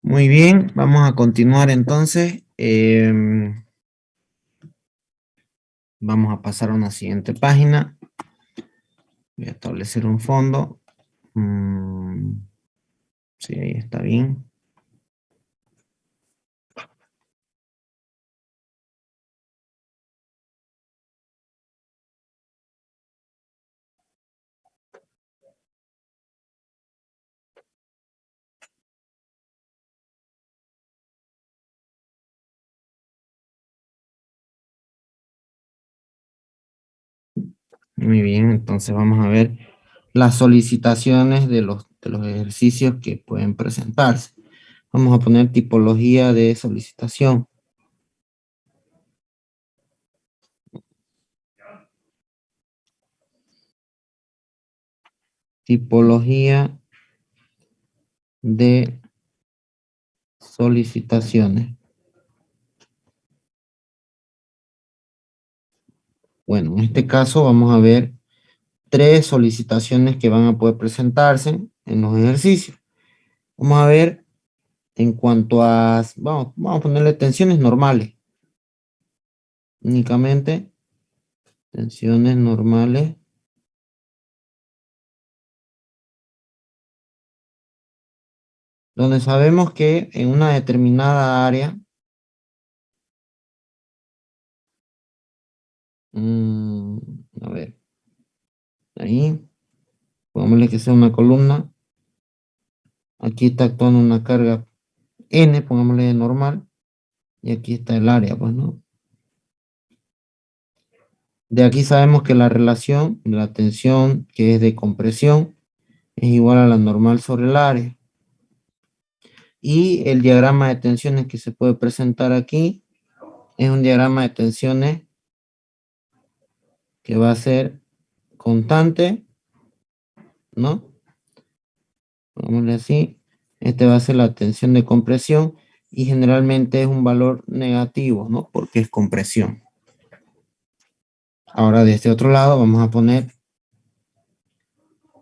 Muy bien, vamos a continuar entonces. Vamos a pasar a una siguiente página. Voy a establecer un fondo. Sí, ahí está bien. Muy bien, entonces vamos a ver las solicitaciones de los ejercicios que pueden presentarse. Vamos a poner tipología de solicitación. Tipología de solicitaciones. Bueno, en este caso vamos a ver 3 solicitaciones que van a poder presentarse en los ejercicios. Vamos a ver en cuanto a, vamos a ponerle tensiones normales. Únicamente tensiones normales. Donde sabemos que en una determinada área, a ver, ahí, pongámosle que sea una columna. Aquí está actuando una carga N, pongámosle normal. Y aquí está el área, pues, ¿no? De aquí sabemos que la relación de la tensión, que es de compresión, es igual a la normal sobre el área. Y el diagrama de tensiones que se puede presentar aquí es un diagrama de tensiones que va a ser constante, ¿no? Pongámosle así. Este va a ser la tensión de compresión y generalmente es un valor negativo, ¿no? Porque es compresión. Ahora de este otro lado vamos a poner,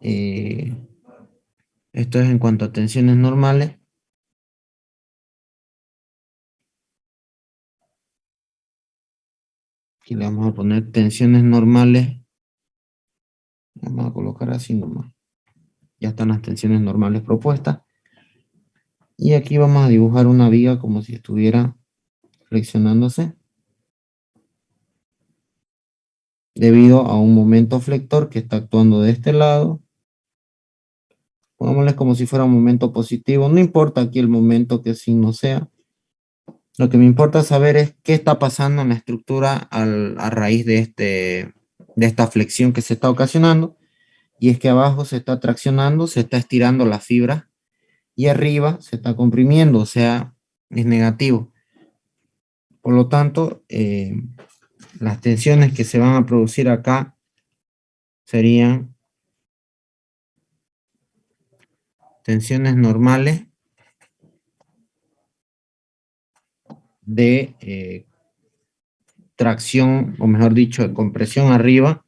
esto es en cuanto a tensiones normales. Aquí le vamos a poner tensiones normales. Vamos a colocar así nomás. Ya están las tensiones normales propuestas. Y aquí vamos a dibujar una viga como si estuviera flexionándose. Debido a un momento flector que está actuando de este lado. Pongámosle como si fuera un momento positivo. No importa aquí el momento que signo sea. Lo que me importa saber es qué está pasando en la estructura a raíz de esta flexión que se está ocasionando. Y es que abajo se está traccionando, se está estirando la fibra. Y arriba se está comprimiendo, o sea, es negativo. Por lo tanto, las tensiones que se van a producir acá serían tensiones normales de tracción, o mejor dicho, de compresión arriba.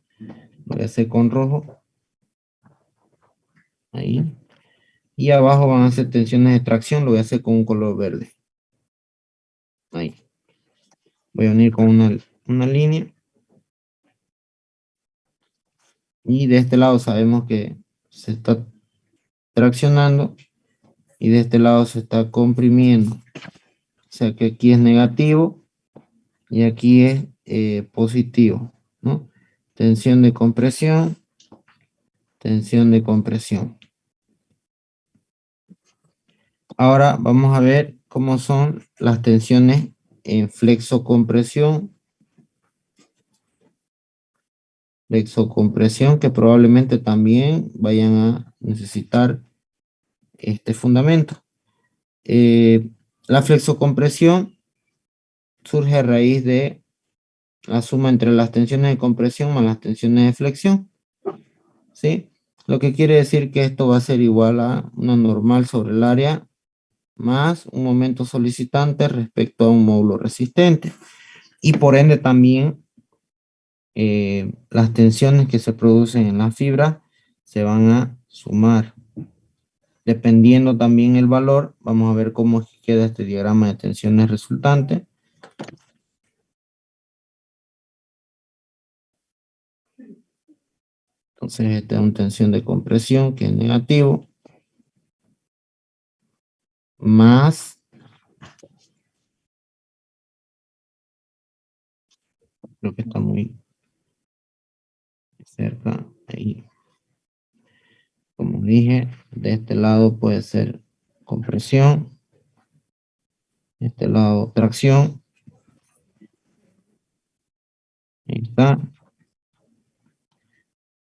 Voy a hacer con rojo. Ahí. Y abajo van a ser tensiones de tracción, lo voy a hacer con un color verde. Ahí. Voy a unir con una línea. Y de este lado sabemos que se está traccionando y de este lado se está comprimiendo. O sea que aquí es negativo y aquí es positivo, ¿no? Tensión de compresión, tensión de compresión. Ahora vamos a ver cómo son las tensiones en flexocompresión. Flexocompresión que probablemente también vayan a necesitar este fundamento. La flexocompresión surge a raíz de la suma entre las tensiones de compresión más las tensiones de flexión, ¿sí? Lo que quiere decir que esto va a ser igual a una normal sobre el área más un momento solicitante respecto a un módulo resistente. Y por ende también las tensiones que se producen en la fibra se van a sumar. Dependiendo también el valor, vamos a ver cómo queda este diagrama de tensiones resultante. Entonces, esta es una tensión de compresión que es negativo. Más. Creo que está muy cerca. Ahí. Como dije, de este lado puede ser compresión. De este lado tracción. Ahí está.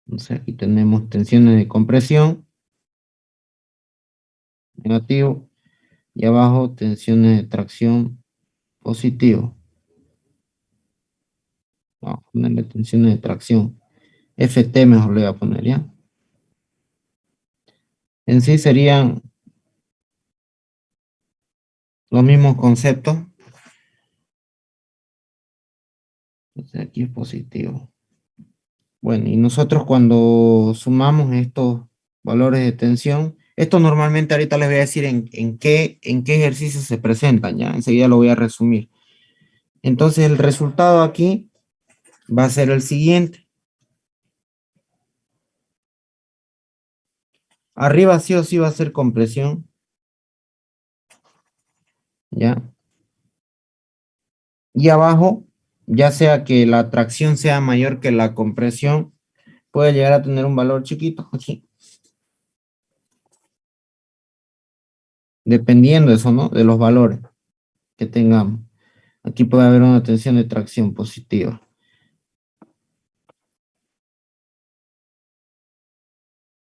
Entonces aquí tenemos tensiones de compresión, negativo, y abajo tensiones de tracción, positivo. Vamos a ponerle tensiones de tracción. FT mejor le voy a poner, ¿ya? En sí serían los mismos conceptos. Entonces aquí es positivo. Bueno, y nosotros cuando sumamos estos valores de tensión, esto normalmente ahorita les voy a decir en qué ejercicios se presentan, ¿ya? Enseguida lo voy a resumir. Entonces el resultado aquí va a ser el siguiente. Arriba sí o sí va a ser compresión, ¿ya? Y abajo, ya sea que la tracción sea mayor que la compresión, puede llegar a tener un valor chiquito, aquí. Dependiendo de eso, ¿no? De los valores que tengamos. Aquí puede haber una tensión de tracción positiva.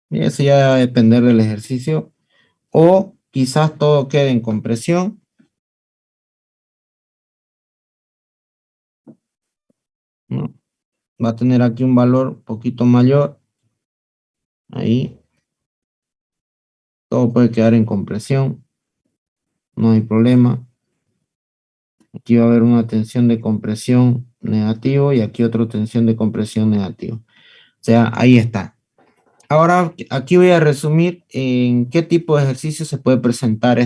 Y eso ya va a depender del ejercicio. O quizás todo quede en compresión. ¿No? Va a tener aquí un valor un poquito mayor. Ahí. Todo puede quedar en compresión. No hay problema. Aquí va a haber una tensión de compresión negativo y aquí otra tensión de compresión negativo. O sea, ahí está. Ahora, aquí voy a resumir en qué tipo de ejercicio se puede presentar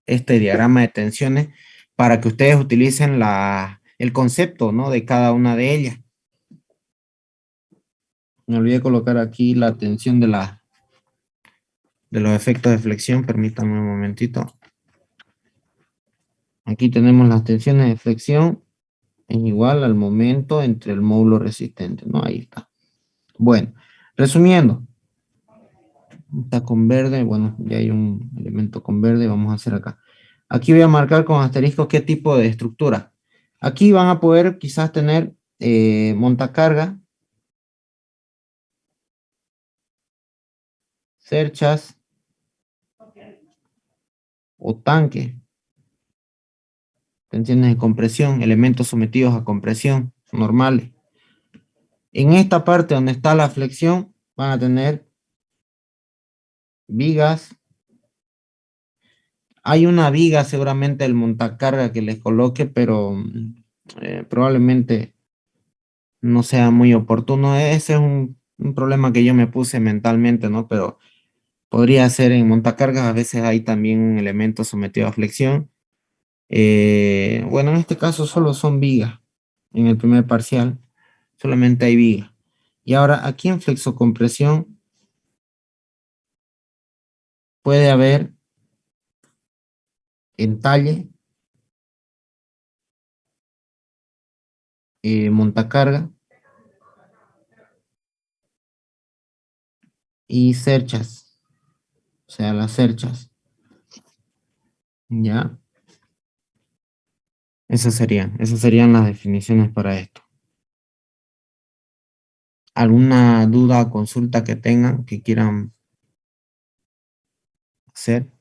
este diagrama de tensiones para que ustedes utilicen el concepto, ¿no? De cada una de ellas. Me olvidé colocar aquí la tensión de los efectos de flexión. Permítanme un momentito. Aquí tenemos las tensiones de flexión. Es igual al momento entre el módulo resistente, ¿no? Ahí está. Bueno, resumiendo. Está con verde, bueno, ya hay un elemento con verde, vamos a hacer acá. Aquí voy a marcar con asterisco qué tipo de estructura. Aquí van a poder quizás tener montacarga, cerchas o tanque, tensiones de compresión, elementos sometidos a compresión normales. En esta parte donde está la flexión van a tener vigas. Hay una viga seguramente el montacarga que les coloque, pero probablemente no sea muy oportuno. Ese es un problema que yo me puse mentalmente, ¿no? Pero podría ser en montacargas, a veces hay también un elemento sometido a flexión. Bueno, en este caso solo son vigas. En el primer parcial solamente hay vigas. Y ahora aquí en flexocompresión puede haber entalle, montacarga y cerchas. O sea, las cerchas. ¿Ya? Esas serían las definiciones para esto. ¿Alguna duda o consulta que tengan que quieran hacer?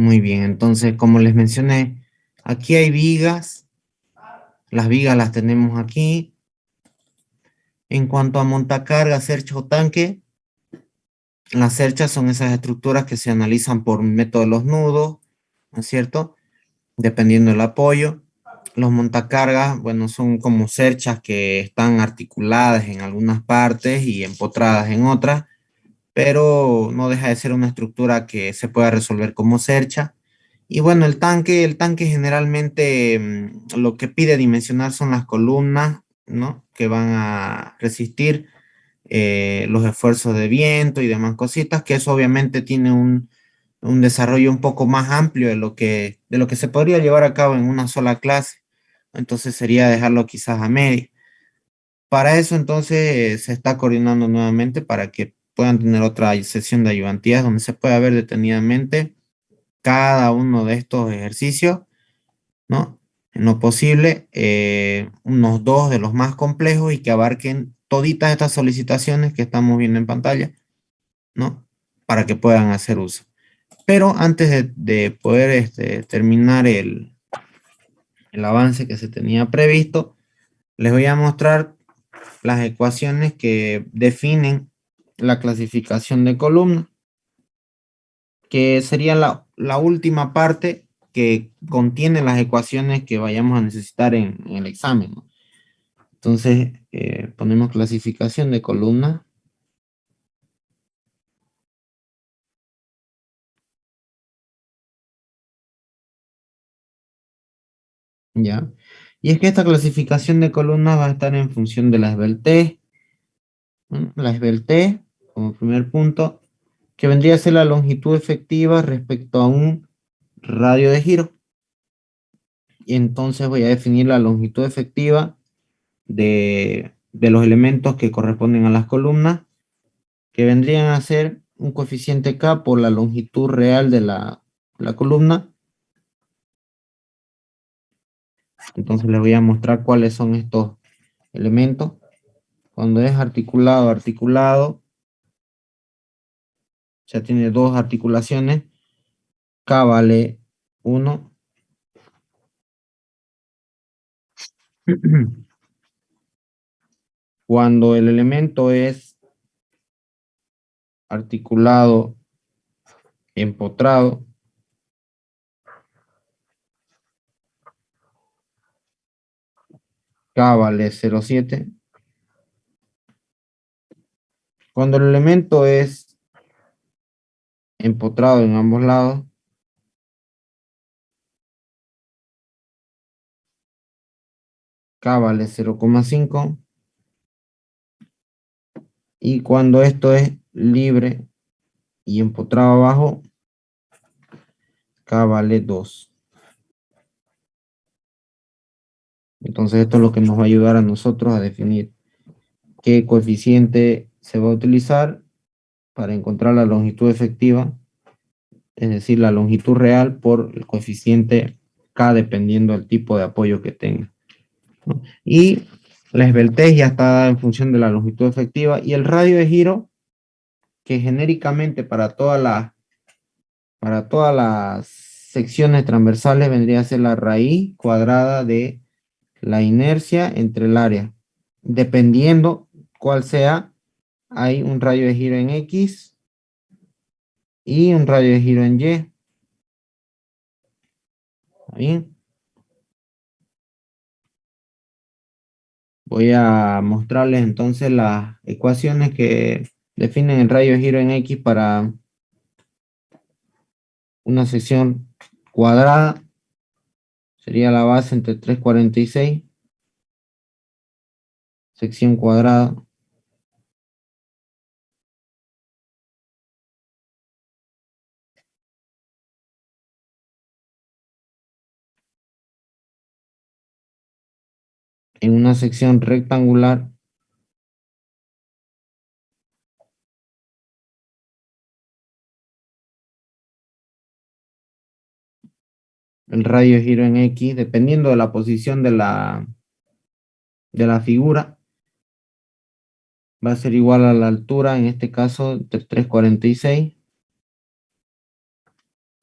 Muy bien, entonces, como les mencioné, aquí hay vigas. Las vigas las tenemos aquí. En cuanto a montacarga, cercha o tanque, las cerchas son esas estructuras que se analizan por método de los nudos, ¿no es cierto? Dependiendo del apoyo. Los montacargas, bueno, son como cerchas que están articuladas en algunas partes y empotradas en otras, pero no deja de ser una estructura que se pueda resolver como cercha. Y bueno, el tanque generalmente lo que pide dimensionar son las columnas, ¿no? Que van a resistir los esfuerzos de viento y demás cositas, que eso obviamente tiene un desarrollo un poco más amplio de lo que se podría llevar a cabo en una sola clase. Entonces sería dejarlo quizás a media. Para eso entonces se está coordinando nuevamente para que puedan tener otra sesión de ayudantías donde se pueda ver detenidamente cada uno de estos ejercicios, ¿no? En lo posible, unos dos de los más complejos y que abarquen toditas estas solicitaciones que estamos viendo en pantalla, ¿no? Para que puedan hacer uso. Pero antes de poder terminar el avance que se tenía previsto, les voy a mostrar las ecuaciones que definen la clasificación de columna, que sería la última parte que contiene las ecuaciones que vayamos a necesitar en el examen, ¿no? Entonces, ponemos clasificación de columna. ¿Ya? Y es que esta clasificación de columnas va a estar en función de la esbeltez. ¿No? La esbeltez, como primer punto, que vendría a ser la longitud efectiva respecto a un radio de giro. Y entonces voy a definir la longitud efectiva de los elementos que corresponden a las columnas, que vendrían a ser un coeficiente K por la longitud real de la columna. Entonces les voy a mostrar cuáles son estos elementos. Cuando es articulado, articulado, ya tiene dos articulaciones, K vale 1. Cuando el elemento es articulado, empotrado, K vale 0,7. Cuando el elemento es empotrado en ambos lados, K vale 0,5. Y cuando esto es libre y empotrado abajo, K vale 2. Entonces esto es lo que nos va a ayudar a nosotros a definir qué coeficiente se va a utilizar para encontrar la longitud efectiva, es decir, la longitud real por el coeficiente K dependiendo del tipo de apoyo que tenga, ¿no? Y la esbeltez ya está dada en función de la longitud efectiva y el radio de giro, que genéricamente para todas las secciones transversales vendría a ser la raíz cuadrada de la inercia entre el área. Dependiendo cuál sea, hay un radio de giro en X y un radio de giro en Y. ¿Está bien? Voy a mostrarles entonces las ecuaciones que definen el radio de giro en X para una sección cuadrada. Sería la base entre 3,46. Sección cuadrada. En una sección rectangular. El radio de giro en X, dependiendo de la posición de la figura, va a ser igual a la altura, en este caso, de 3,46.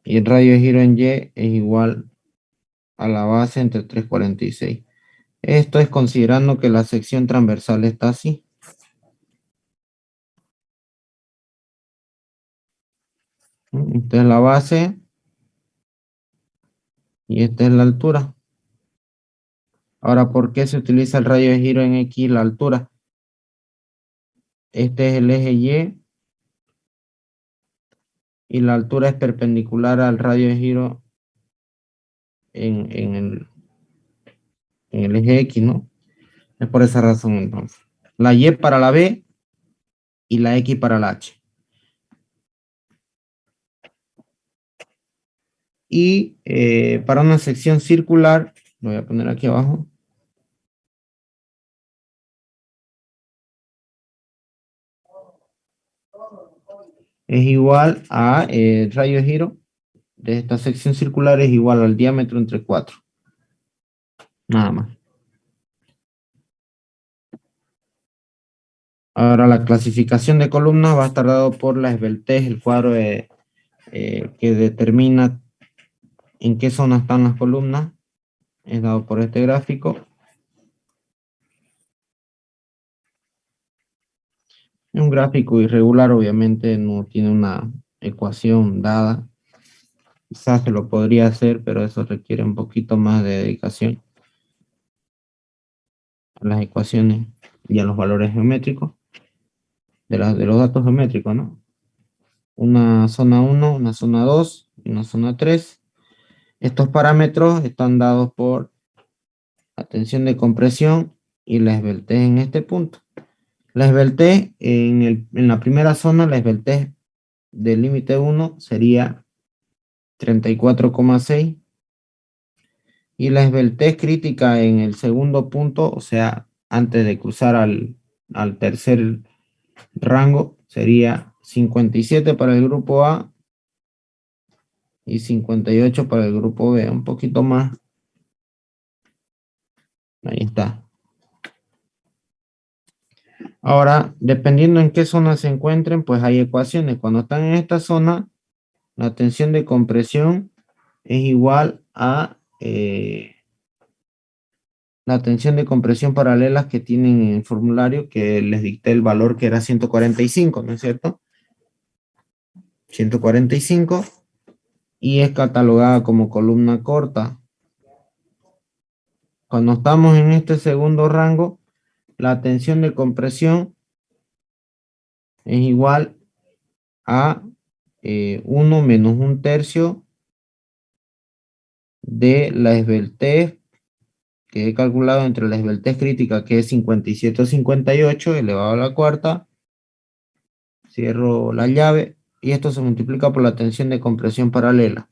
Y el radio de giro en Y es igual a la base entre 3,46. Esto es considerando que la sección transversal está así. Esta es la base y esta es la altura. Ahora, ¿por qué se utiliza el radio de giro en X, la altura? Este es el eje y la altura es perpendicular al radio de giro en el eje X, ¿no? Es por esa razón entonces. La Y para la B y la X para la H. Y para una sección circular, lo voy a poner aquí abajo. Es igual a el radio de giro de esta sección circular es igual al diámetro entre 4. Nada más. Ahora la clasificación de columnas va a estar dado por la esbeltez, el cuadro que determina en qué zona están las columnas. Es dado por este gráfico. Es un gráfico irregular, obviamente no tiene una ecuación dada. Quizás se lo podría hacer, pero eso requiere un poquito más de dedicación a las ecuaciones y a los valores geométricos, de los datos geométricos, ¿no? Una zona 1, una zona 2 y una zona 3. Estos parámetros están dados por la tensión de compresión y la esbeltez en este punto. La esbeltez en la primera zona, la esbeltez del límite 1 sería 34,6 y la esbeltez crítica en el segundo punto, o sea, antes de cruzar al tercer rango, sería 57 para el grupo A y 58 para el grupo B, un poquito más. Ahí está. Ahora, dependiendo en qué zona se encuentren, pues hay ecuaciones. Cuando están en esta zona, la tensión de compresión es igual a la tensión de compresión paralelas que tienen en el formulario, que les dicté el valor que era 145, ¿no es cierto? 145 y es catalogada como columna corta. Cuando estamos en este segundo rango, la tensión de compresión es igual a 1 menos 1/3 de la esbeltez que he calculado entre la esbeltez crítica, que es 57 o 58 elevado a la cuarta. Cierro la llave y esto se multiplica por la tensión de compresión paralela,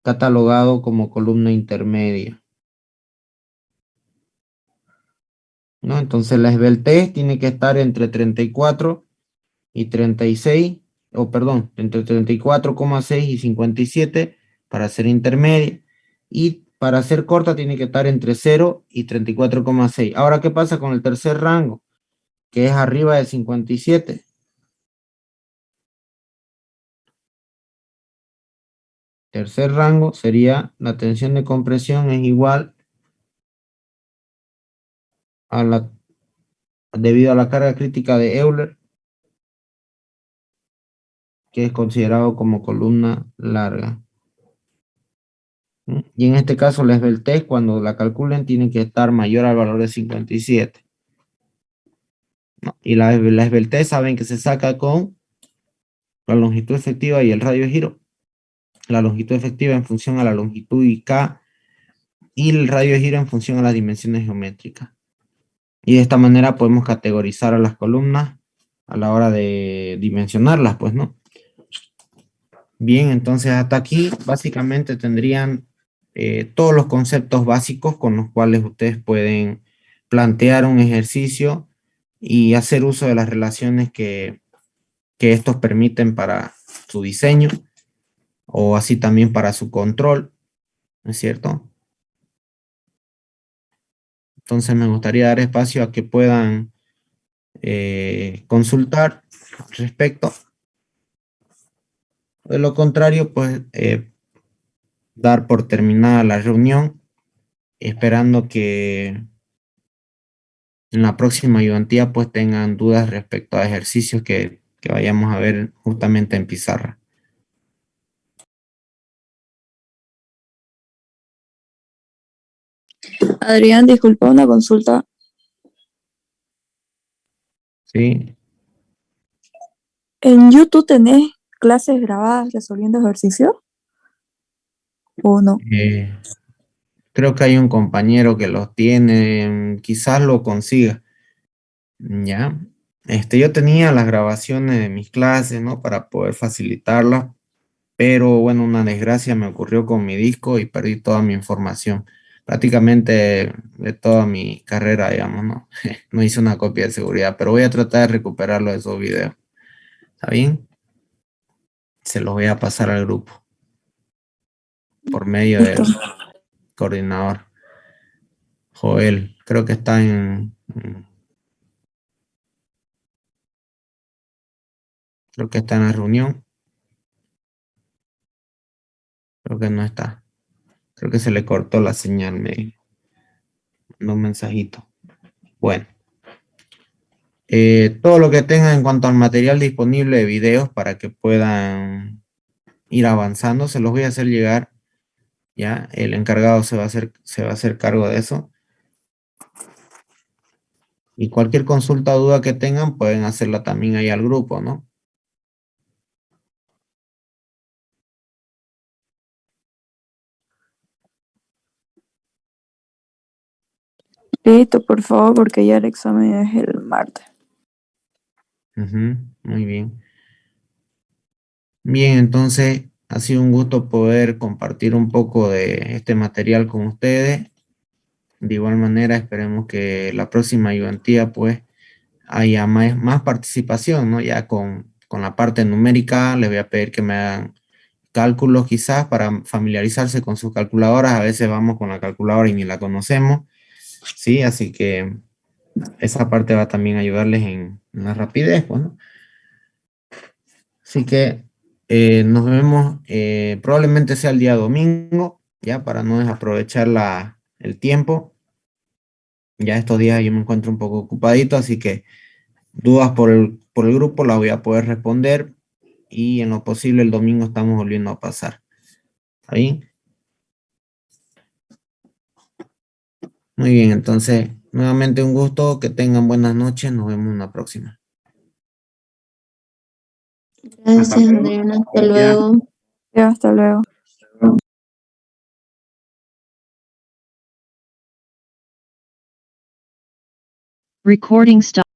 catalogado como columna intermedia, ¿no? Entonces la esbeltez tiene que estar entre 34 y 36, o perdón, entre 34,6 y 57 para ser intermedia, y para ser corta tiene que estar entre 0 y 34,6. Ahora, ¿qué pasa con el tercer rango? Que es arriba de 57. Tercer rango sería la tensión de compresión es igual a debido a la carga crítica de Euler, que es considerado como columna larga. Y en este caso la esbeltez, cuando la calculen, tiene que estar mayor al valor de 57. ¿No? Y la esbeltez saben que se saca con la longitud efectiva y el radio de giro. La longitud efectiva en función a la longitud y K, y el radio de giro en función a las dimensiones geométricas. Y de esta manera podemos categorizar a las columnas a la hora de dimensionarlas, pues, ¿no? Bien, entonces hasta aquí básicamente tendrían todos los conceptos básicos con los cuales ustedes pueden plantear un ejercicio y hacer uso de las relaciones que estos permiten para su diseño o así también para su control, ¿no es cierto? Entonces me gustaría dar espacio a que puedan consultar al respecto. De lo contrario, pues dar por terminada la reunión, esperando que en la próxima ayudantía pues tengan dudas respecto a ejercicios que vayamos a ver justamente en pizarra. Adrián, disculpa una consulta. ¿Sí? ¿En YouTube tenés clases grabadas resolviendo ejercicios? ¿O no? Creo que hay un compañero que los tiene, quizás lo consiga. Ya. Yo tenía las grabaciones de mis clases, ¿no? Para poder facilitarlas, pero bueno, una desgracia me ocurrió con mi disco y perdí toda mi información, prácticamente de toda mi carrera, digamos, ¿no? No hice una copia de seguridad, pero voy a tratar de recuperarlo de esos videos. ¿Está bien? Se los voy a pasar al grupo por medio del Listo. coordinador. Joel, creo que está creo que está en la reunión. Creo que no está. Creo que se le cortó la señal, me mandó un mensajito. Bueno. Todo lo que tengan en cuanto al material disponible de videos para que puedan ir avanzando, se los voy a hacer llegar. Ya, el encargado se va a hacer cargo de eso. Y cualquier consulta o duda que tengan, pueden hacerla también ahí al grupo, ¿no? Listo, por favor, porque ya el examen es el martes. Ujú, muy bien. Bien, entonces ha sido un gusto poder compartir un poco de este material con ustedes. De igual manera, esperemos que la próxima ayudantía, pues, haya más participación, ¿no? Ya con la parte numérica, les voy a pedir que me hagan cálculos quizás para familiarizarse con sus calculadoras. A veces vamos con la calculadora y ni la conocemos, ¿sí? Así que esa parte va también a ayudarles en la rapidez, pues, ¿no? Así que nos vemos, probablemente sea el día domingo, ya para no desaprovechar el tiempo. Ya estos días yo me encuentro un poco ocupadito, así que dudas por el grupo las voy a poder responder y en lo posible el domingo estamos volviendo a pasar. ¿Está bien? Muy bien, entonces nuevamente un gusto, que tengan buenas noches, nos vemos en la próxima. Gracias, Adriana. Hasta luego. Ya, hasta luego. Recording stop.